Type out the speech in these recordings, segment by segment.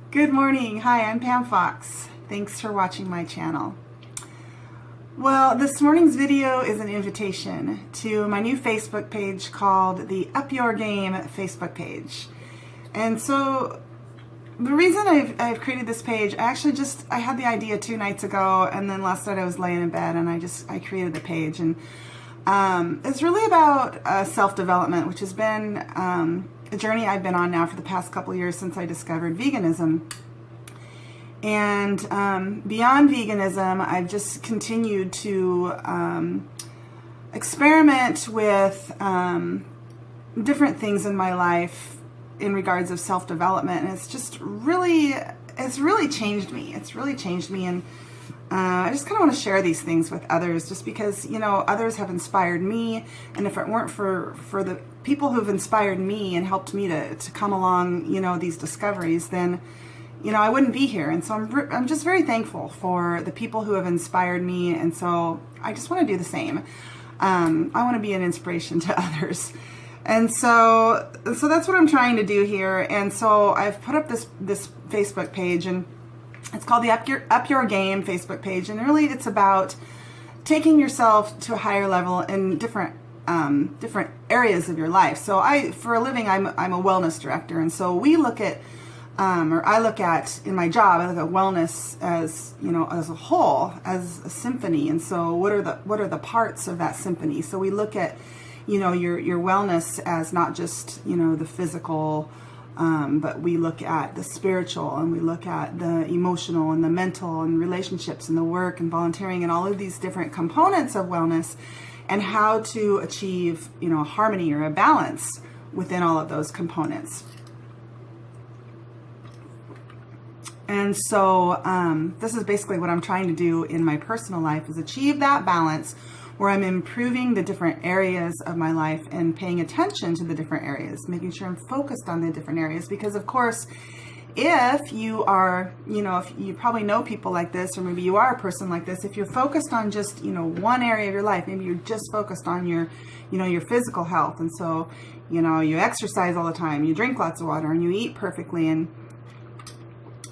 Good morning. Hi, I'm Pam Fox. Thanks for watching my channel. Well, this morning's video is an invitation to my new Facebook page called the Up Your Game Facebook page. And so the reason I've created this page, I had the idea 2 nights ago, and then last night I was laying in bed and I created the page. And it's really about self-development, which has been a journey I've been on now for the past couple of years since I discovered veganism. And beyond veganism, I've just continued to experiment with different things in my life in regards of self-development, and it's really changed me. It's really changed me, and I just kind of want to share these things with others, just because, you know, others have inspired me, and if it weren't for the people who've inspired me and helped me to come along, you know, these discoveries, then, you know, I wouldn't be here. And so I'm just very thankful for the people who have inspired me, and so I just want to do the same. I want to be an inspiration to others. And so that's what I'm trying to do here. And so I've put up this Facebook page, and it's called the Up Your Game Facebook page. And really it's about taking yourself to a higher level in different areas of your life. So for a living, I'm a wellness director. And so we look at, I look at, in my job, I look at wellness as, you know, as a whole, as a symphony. And so what are the parts of that symphony? So we look at, you know, your wellness as not just, you know, the physical, but we look at the spiritual, and we look at the emotional and the mental and relationships and the work and volunteering and all of these different components of wellness, and how to achieve, you know, a harmony or a balance within all of those components. And so this is basically what I'm trying to do in my personal life, is achieve that balance where I'm improving the different areas of my life and paying attention to the different areas, making sure I'm focused on the different areas. Because of course, if you are, you know, if you probably know people like this, or maybe you are a person like this, if you're focused on just, you know, one area of your life, maybe you're just focused on your, you know, your physical health. And so, you know, you exercise all the time, you drink lots of water, and you eat perfectly, and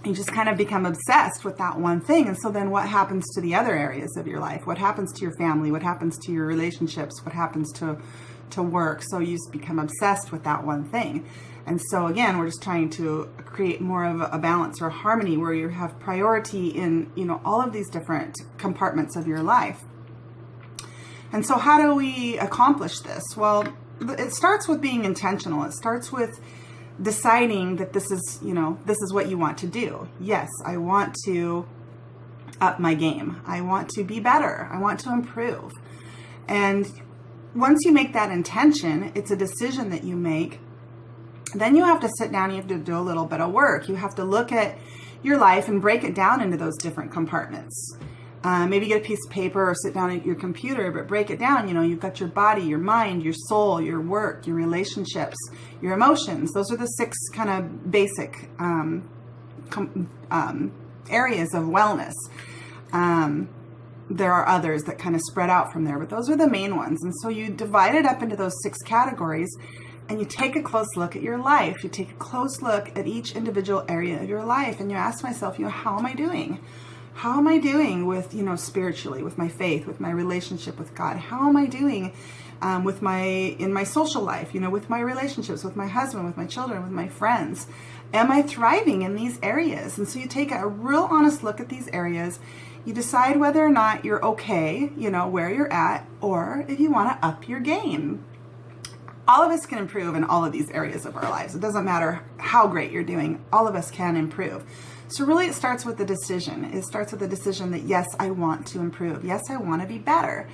you just kind of become obsessed with that one thing. And so then what happens to the other areas of your life? What happens to your family? What happens to your relationships? What happens to work? So you just become obsessed with that one thing. And so again, we're just trying to create more of a balance or a harmony where you have priority in, you know, all of these different compartments of your life. And so how do we accomplish this? Well, it starts with being intentional. It starts with deciding that this is, you know, this is what you want to do. Yes, I want to up my game. I want to be better. I want to improve. And once you make that intention, it's a decision that you make. Then you have to sit down, you have to do a little bit of work. You have to look at your life and break it down into those different compartments. Maybe get a piece of paper or sit down at your computer, but break it down. You know, you've got your body, your mind, your soul, your work, your relationships, your emotions. Those are the 6 kind of basic areas of wellness. There are others that kind of spread out from there, but those are the main ones. And so you divide it up into those 6 categories, and you take a close look at your life. You take a close look at each individual area of your life, and you ask myself, you know, how am I doing? How am I doing with, you know, spiritually, with my faith, with my relationship with God? How am I doing in my social life, you know, with my relationships, with my husband, with my children, with my friends? Am I thriving in these areas? And so you take a real honest look at these areas. You decide whether or not you're okay, you know, where you're at, or if you want to up your game. All of us can improve in all of these areas of our lives. It doesn't matter how great you're doing. All of us can improve. So really it starts with the decision. It starts with the decision that, yes, I want to improve. Yes, I want to be better.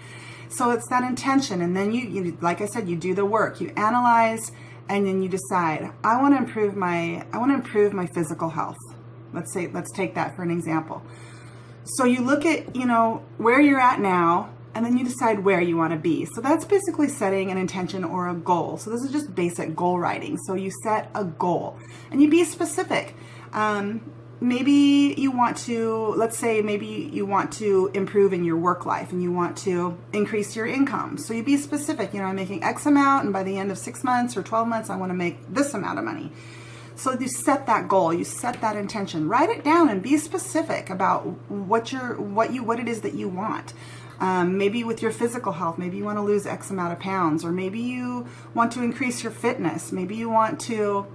So it's that intention. And then you like I said, you do the work, you analyze, and then you decide, I want to improve my physical health. Let's take that for an example. So you look at, you know, where you're at now, and then you decide where you want to be. So that's basically setting an intention or a goal. So this is just basic goal writing. So you set a goal and you be specific. Maybe you want to, let's say maybe you want to improve in your work life and you want to increase your income. So you be specific, you know, I'm making X amount, and by the end of 6 months or 12 months, I want to make this amount of money. So you set that goal, you set that intention, write it down and be specific about what it is that you want. Maybe with your physical health, maybe you want to lose X amount of pounds, or maybe you want to increase your fitness. Maybe you want to,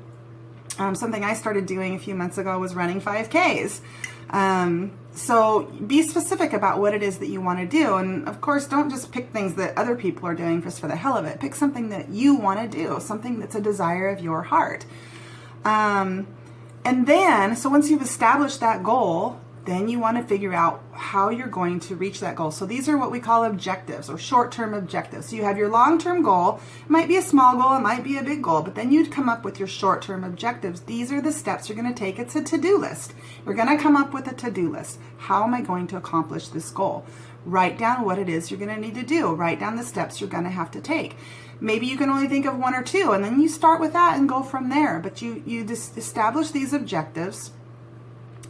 something I started doing a few months ago was running 5Ks. So be specific about what it is that you want to do. And of course, don't just pick things that other people are doing just for the hell of it. Pick something that you want to do, something that's a desire of your heart. And then, so once you've established that goal, then you want to figure out how you're going to reach that goal. So these are what we call objectives, or short-term objectives. So you have your long-term goal. It might be a small goal, it might be a big goal, but then you'd come up with your short-term objectives. These are the steps you're going to take. It's a to-do list. You're going to come up with a to-do list. How am I going to accomplish this goal? Write down what it is you're going to need to do. Write down the steps you're going to have to take. Maybe you can only think of one or two, and then you start with that and go from there. But you just establish these objectives,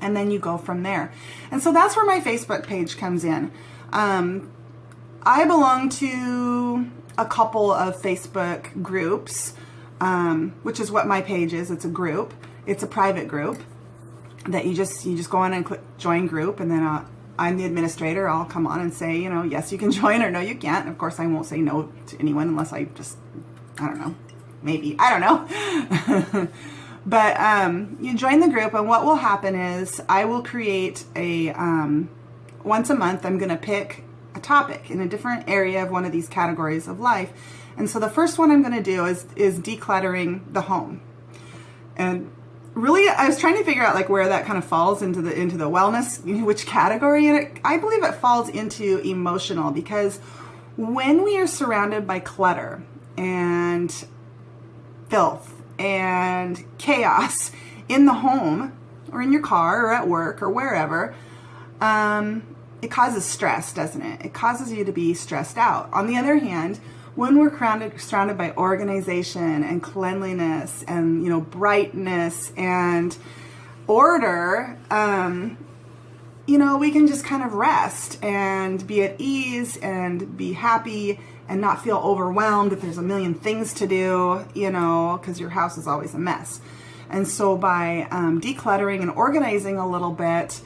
and then you go from there. And so that's where my Facebook page comes in. I belong to a couple of Facebook groups, which is what my page is. It's a group. It's a private group that you just go on and click join group, and then I'm the administrator. I'll come on and say, yes, you can join, or no, you can't. Of course, I won't say no to anyone unless I don't know, maybe, I don't know. But you join the group, and what will happen is I will create a, once a month, I'm going to pick a topic in a different area of one of these categories of life. And so the first one I'm going to do is decluttering the home. And really, I was trying to figure out like where that kind of falls into the wellness, which category. And I believe it falls into emotional, because when we are surrounded by clutter and filth and chaos in the home or in your car or at work or wherever, it causes stress, doesn't it? It causes you to be stressed out. On the other hand, when we're surrounded by organization and cleanliness and, brightness and order, we can just kind of rest and be at ease and be happy and not feel overwhelmed if there's a million things to do, because your house is always a mess. And so by decluttering and organizing a little bit,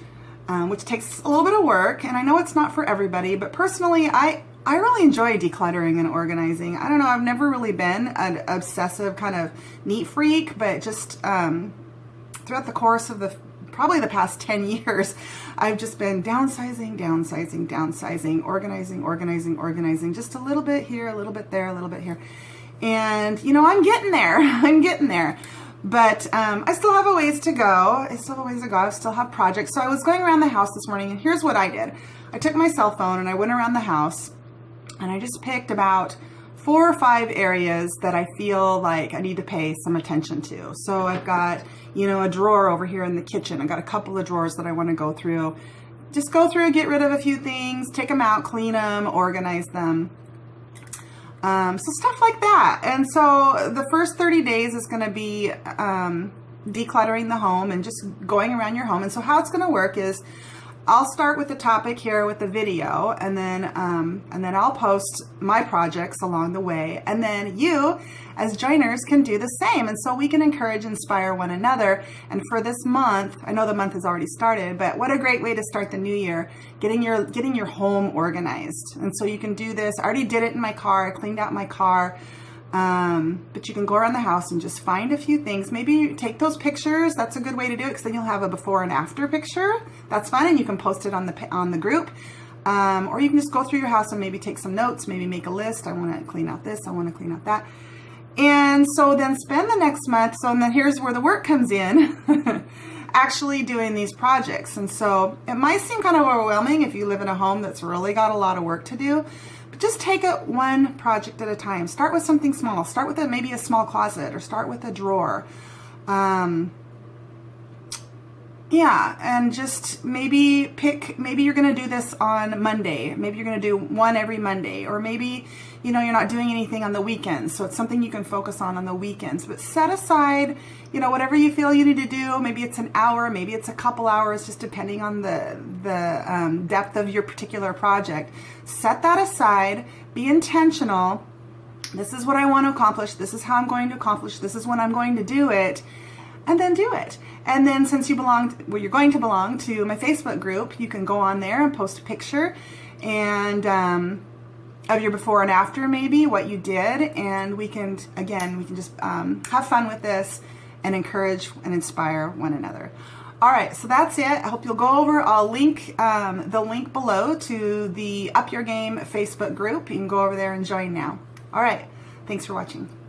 which takes a little bit of work, and I know it's not for everybody, but personally, I really enjoy decluttering and organizing. I don't know, I've never really been an obsessive kind of neat freak, but just throughout the course of probably the past 10 years, I've just been downsizing, organizing, just a little bit here, a little bit there, a little bit here. And, I'm getting there. But I still have a ways to go. I still have projects. So I was going around the house this morning, and here's what I did. I took my cell phone and I went around the house, and I just picked about 4 or 5 areas that I feel like I need to pay some attention to. So I've got, a drawer over here in the kitchen. I've got a couple of drawers that I want to go through. Just go through, get rid of a few things, take them out, clean them, organize them. So stuff like that. And so the first 30 days is going to be decluttering the home and just going around your home. And so how it's going to work is I'll start with the topic here with the video, and then I'll post my projects along the way, and then you as joiners can do the same. And so we can encourage, inspire one another. And for this month, I know the month has already started, but what a great way to start the new year, getting your home organized. And so you can do this. I already did it in my car. I cleaned out my car. But you can go around the house and just find a few things. Maybe take those pictures. That's a good way to do it, because then you'll have a before and after picture. That's fun, and you can post it on the group. Or you can just go through your house and maybe take some notes, maybe make a list. I want to clean out this. I want to clean out that. And so then spend the next month. So then here's where the work comes in, actually doing these projects. And so it might seem kind of overwhelming if you live in a home that's really got a lot of work to do. Just take it one project at a time. Start with something small. Start with maybe a small closet, or start with a drawer. And just maybe you're going to do this on Monday. Maybe you're going to do one every Monday, or maybe, you're not doing anything on the weekends. So it's something you can focus on the weekends, but set aside, whatever you feel you need to do. Maybe it's an hour, maybe it's a couple hours, just depending on the depth of your particular project. Set that aside, be intentional. This is what I want to accomplish. This is how I'm going to accomplish. This is when I'm going to do it. and then do it. And then since you're going to belong to my Facebook group, you can go on there and post a picture and of your before and after, maybe what you did, and we can just have fun with this and encourage and inspire one another. All right, so that's it. I hope you'll go over. I'll link the link below to the Up Your Game Facebook group. You can go over there and join now. All right, thanks for watching.